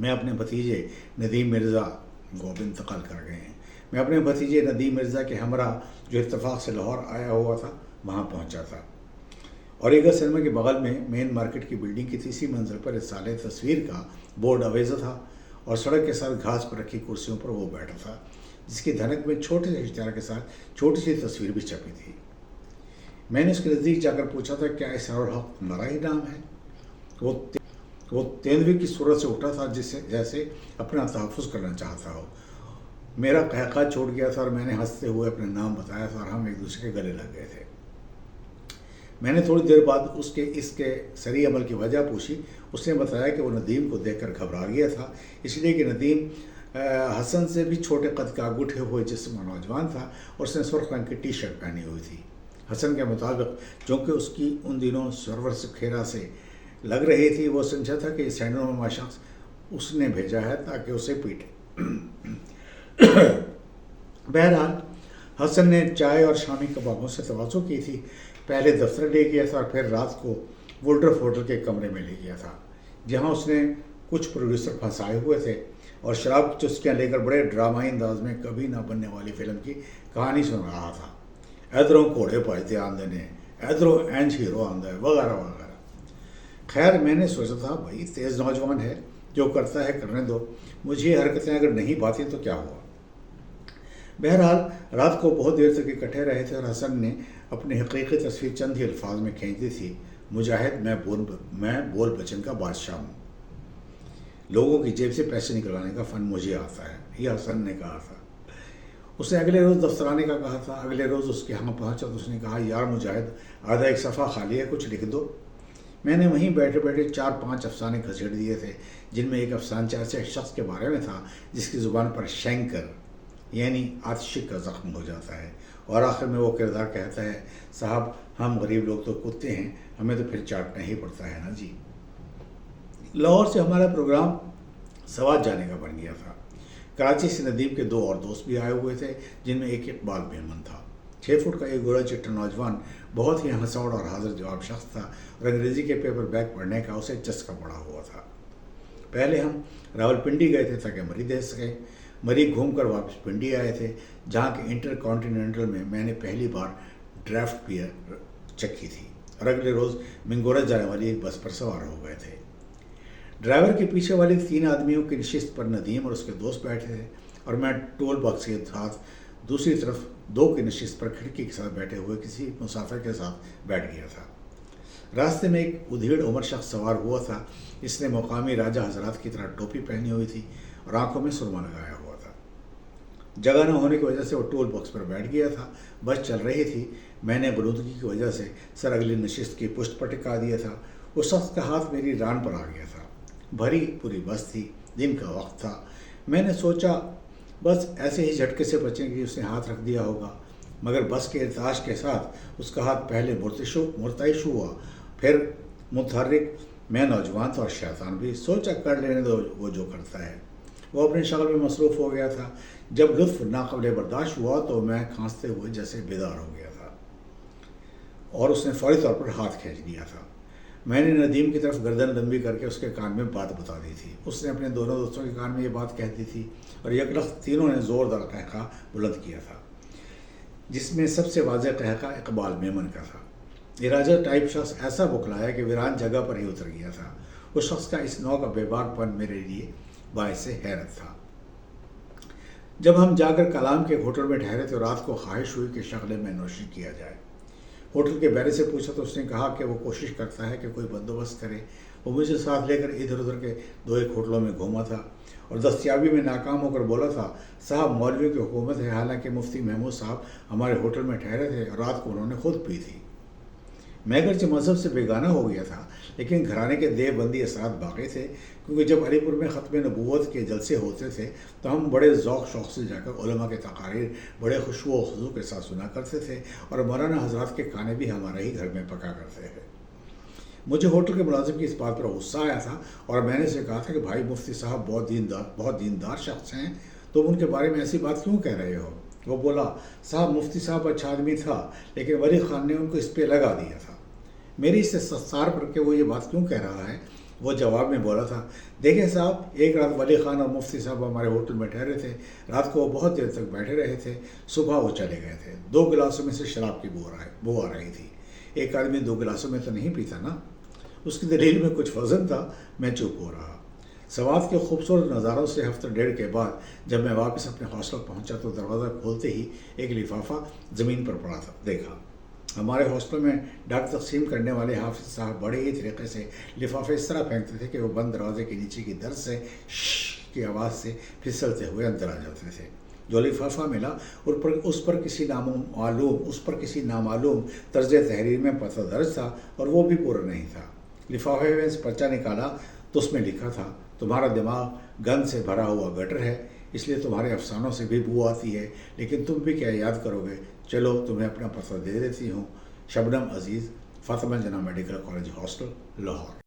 میں اپنے بھتیجے ندیم مرزا وہ اب انتقال کر گئے ہیں، میں اپنے بھتیجے ندیم مرزا کے ہمراہ جو اتفاق سے لاہور آیا ہوا تھا وہاں پہنچا تھا۔ اوریگا سنیما کے بغل میں مین مارکیٹ کی بلڈنگ کی تیسری منزل پر رسالہ تصویر کا بورڈ آویزہ تھا اور سڑک کے ساتھ گھاس پر رکھی کرسیوں پر وہ بیٹھا تھا، جس کی دھنک میں چھوٹے سے اشتہار کے ساتھ چھوٹی سی تصویر بھی چھپی تھی۔ میں نے اس کے نزدیک جا کر پوچھا تھا کیا اسرار الحق تمہارا ہی نام ہے؟ وہ تیندوے کی صورت سے اٹھا تھا جیسے اپنا تحفظ کرنا چاہتا ہو۔ میرا قہقہ چھوٹ گیا تھا اور میں نے ہنستے ہوئے اپنا نام بتایا تھا اور ہم ایک دوسرے کے گلے لگ گئے تھے۔ میں نے تھوڑی دیر بعد اس کے سری عمل کی وجہ پوچھی۔ اس نے بتایا کہ وہ ندیم کو دیکھ کر گھبرا گیا تھا، اس لیے کہ ندیم حسن سے بھی چھوٹے قد کا گٹھے ہوئے جسم کا نوجوان تھا اور اس نے سرخ رنگ کی ٹی شرٹ پہنی ہوئی تھی۔ حسن کے مطابق چونکہ اس کی ان دنوں سرور سے کھیرا سے لگ رہی تھی، وہ سمجھا تھا کہ یہ سینڈرما شخص اس نے بھیجا ہے تاکہ اسے پیٹے۔ بہرحال حسن نے چائے اور شامی کبابوں سے تواضع کی تھی، پہلے دفتر لے گیا تھا اور پھر رات کو وولڈرف ہوٹل کے کمرے میں لے گیا تھا، جہاں اس نے کچھ پروڈیوسر پھنسائے ہوئے تھے اور شراب کی چسکیاں لے کر بڑے ڈرامائی انداز میں کبھی نہ بننے والی فلم کی کہانی سن رہا تھا۔ ادھروں گھوڑے پاجتے آندے نے، ادھروں اینج ہیرو آندہ ہے، وغیرہ وغیرہ۔ خیر میں نے سوچا تھا بھائی تیز نوجوان ہے، جو کرتا ہے کرنے دو، مجھے یہ حرکتیں اگر نہیں بھاتیں تو کیا ہوا۔ بہرحال رات کو بہت دیر تک اکٹھے رہے تھے اور حسن نے اپنی حقیقی تصویر چند ہی الفاظ میں کھینچ دی تھی: مجاہد، میں بول بچن کا بادشاہ ہوں، لوگوں کی جیب سے پیسے نکلوانے کا فن مجھے آتا ہے، یہ حسن نے کہا تھا۔ اس نے اگلے روز دفتر آنے کا کہا تھا۔ اگلے روز اس کے ہاں پہنچا تو اس نے کہا یار مجاہد، آدھا ایک صفحہ خالی ہے، کچھ لکھ دو۔ میں نے وہیں بیٹھے بیٹھے 4-5 افسانے گھسیٹ دیے تھے، جن میں ایک افسانچہ ایسے شخص کے بارے میں تھا جس کی زبان پر شینکر یعنی آتشک کا زخم ہو جاتا ہے، اور آخر میں وہ کردار کہتا ہے صاحب ہم غریب لوگ تو کتے ہیں، ہمیں تو پھر چاٹنا ہی پڑتا ہے نا جی۔ لاہور سے ہمارا پروگرام سوات جانے کا بن گیا تھا۔ کراچی سے ندیم کے 2 اور دوست بھی آئے ہوئے تھے، جن میں ایک اقبال میمن تھا۔ 6 فٹ کا ایک گوڑا چٹا نوجوان بہت ہی ہنسوڑ اور حاضر جواب شخص تھا اور انگریزی کے پیپر بیک پڑھنے کا اسے چسکا پڑا ہوا تھا۔ پہلے ہم راولپنڈی گئے تھے تاکہ مری دیکھ سکیں۔ مری گھوم کر واپس پنڈی آئے تھے، جہاں کے انٹر کانٹیننٹل میں نے پہلی بار ڈرافٹ بیئر چکھی تھی، اور اگلے روز منگورہ جانے والی ایک بس پر سوار ہو گئے تھے۔ ڈرائیور کے پیچھے والے 3 آدمیوں کی نشست پر ندیم اور اس کے دوست بیٹھے تھے، اور میں ٹول باکس کے ساتھ دوسری طرف 2 کی نشست پر کھڑکی کے ساتھ بیٹھے ہوئے کسی مسافر کے ساتھ بیٹھ گیا تھا۔ راستے میں ایک ادھیڑ عمر شخص سوار ہوا تھا، جس نے مقامی راجہ حضرات کی طرح ٹوپی پہنی ہوئی تھی اور آنکھوں میں سرما لگایا ہوا تھا۔ جگہ نہ ہونے کی وجہ سے وہ ٹول باکس پر بیٹھ گیا تھا۔ بس چل رہی تھی، میں نے غلودگی کی وجہ سے سر اگلی نشست کی پشت پر ٹکا دیا تھا۔ اس شخص کا ہاتھ میری ران پر آ گیا تھا۔ بھری پوری بس تھی، دن کا وقت تھا۔ میں نے سوچا بس ایسے ہی جھٹکے سے بچیں کہ اس نے ہاتھ رکھ دیا ہوگا، مگر بس کے ارتعاش کے ساتھ اس کا ہاتھ پہلے مرتعش ہوا، پھر متحرک۔ میں نوجوان تھا اور شیطان بھی، سوچا کر لینے دو وہ جو کرتا ہے۔ وہ اپنے شغل میں مصروف ہو گیا تھا۔ جب لطف ناقابل برداشت ہوا تو میں کھانستے ہوئے جیسے بیدار ہو گیا تھا اور اس نے فوری طور پر ہاتھ کھینچ لیا تھا۔ میں نے ندیم کی طرف گردن لمبی کر کے اس کے کان میں بات بتا دی تھی۔ اس نے اپنے دونوں دوستوں کے کان میں یہ بات کہہ دی تھی اور یکلخت تینوں نے زوردار قہقہ بلند کیا تھا، جس میں سب سے واضح قہقہ اقبال میمن کا تھا۔ یہ راجہ ٹائپ شخص ایسا بکلایا کہ ویران جگہ پر ہی اتر گیا تھا۔ اس شخص کا اس نوع کا بے باک پن میرے لیے باعث حیرت تھا۔ جب ہم جا کر کلام کے ہوٹل میں ٹھہرے تو رات کو خواہش ہوئی کہ شغلے میں نوشی کیا جائے۔ ہوٹل کے بیرے سے پوچھا تو اس نے کہا کہ وہ کوشش کرتا ہے کہ کوئی بندوبست کرے۔ وہ مجھے ساتھ لے کر ادھر ادھر کے 2-1 ہوٹلوں میں گھوما تھا اور دستیابی میں ناکام ہو کر بولا تھا صاحب مولویوں کی حکومت ہے، حالانکہ مفتی محمود صاحب ہمارے ہوٹل میں ٹھہرے تھے اور رات کو انہوں نے خود پی تھی۔ میں اگرچہ مذہب سے بیگانہ ہو گیا تھا، لیکن گھرانے کے دیوبندی اثرات باقی تھے، کیونکہ جب علی پور میں ختم نبوت کے جلسے ہوتے تھے تو ہم بڑے ذوق شوق سے جا کر علماء کے تقاریر بڑے خشوع و خضوع کے ساتھ سنا کرتے تھے، اور مولانا حضرات کے کھانے بھی ہمارے ہی گھر میں پکا کرتے تھے۔ مجھے ہوٹل کے ملازم کی اس بات پر غصہ آیا تھا اور میں نے اسے کہا تھا کہ بھائی مفتی صاحب بہت دیندار شخص ہیں، تم ان کے بارے میں ایسی بات کیوں کہہ رہے ہو؟ وہ بولا صاحب مفتی صاحب اچھا آدمی تھا، لیکن ولی خان نے ان کو اس پہ لگا دیا تھا۔ میری اس استفسار پر کہ وہ یہ بات کیوں کہہ رہا ہے، وہ جواب میں بولا تھا، دیکھیں صاحب، ایک رات ولی خان اور مفتی صاحب ہمارے ہوٹل میں ٹھہرے تھے، رات کو وہ بہت دیر تک بیٹھے رہے تھے، صبح وہ چلے گئے تھے، 2 گلاسوں میں سے شراب کی بو آ رہی تھی۔ ایک آدمی 2 گلاسوں میں تو نہیں پیتا نا۔ اس کی دلیل میں کچھ وزن تھا، میں چپ ہو رہا۔ سوات کے خوبصورت نظاروں سے ہفتہ ڈیڑھ کے بعد جب میں واپس اپنے ہاسٹل پہنچا تو دروازہ کھولتے ہی ایک لفافہ زمین پر پڑا تھا دیکھا۔ ہمارے ہاسٹل میں ڈاک تقسیم کرنے والے حافظ صاحب بڑے ہی طریقے سے لفافے اس طرح پھینکتے تھے کہ وہ بند دروازے کے نیچے کی درد سے شش کی آواز سے پھسلتے ہوئے اندر آ جاتے تھے۔ جو لفافہ ملا اس پر کسی نامعلوم طرز تحریر میں پتہ درج تھا اور وہ بھی پورا نہیں تھا۔ لفافے میں سے پرچہ نکالا تو اس میں لکھا تھا، تمہارا دماغ گند سے بھرا ہوا گٹر ہے، اس لیے تمہارے افسانوں سے بھی بو آتی ہے، لیکن تم بھی کیا یاد کرو گے؟ چلو تمہیں اپنا پتہ دے دیتی ہوں، شبنم عزیز، فاطمہ جناح میڈیکل کالج ہاسٹل، لاہور۔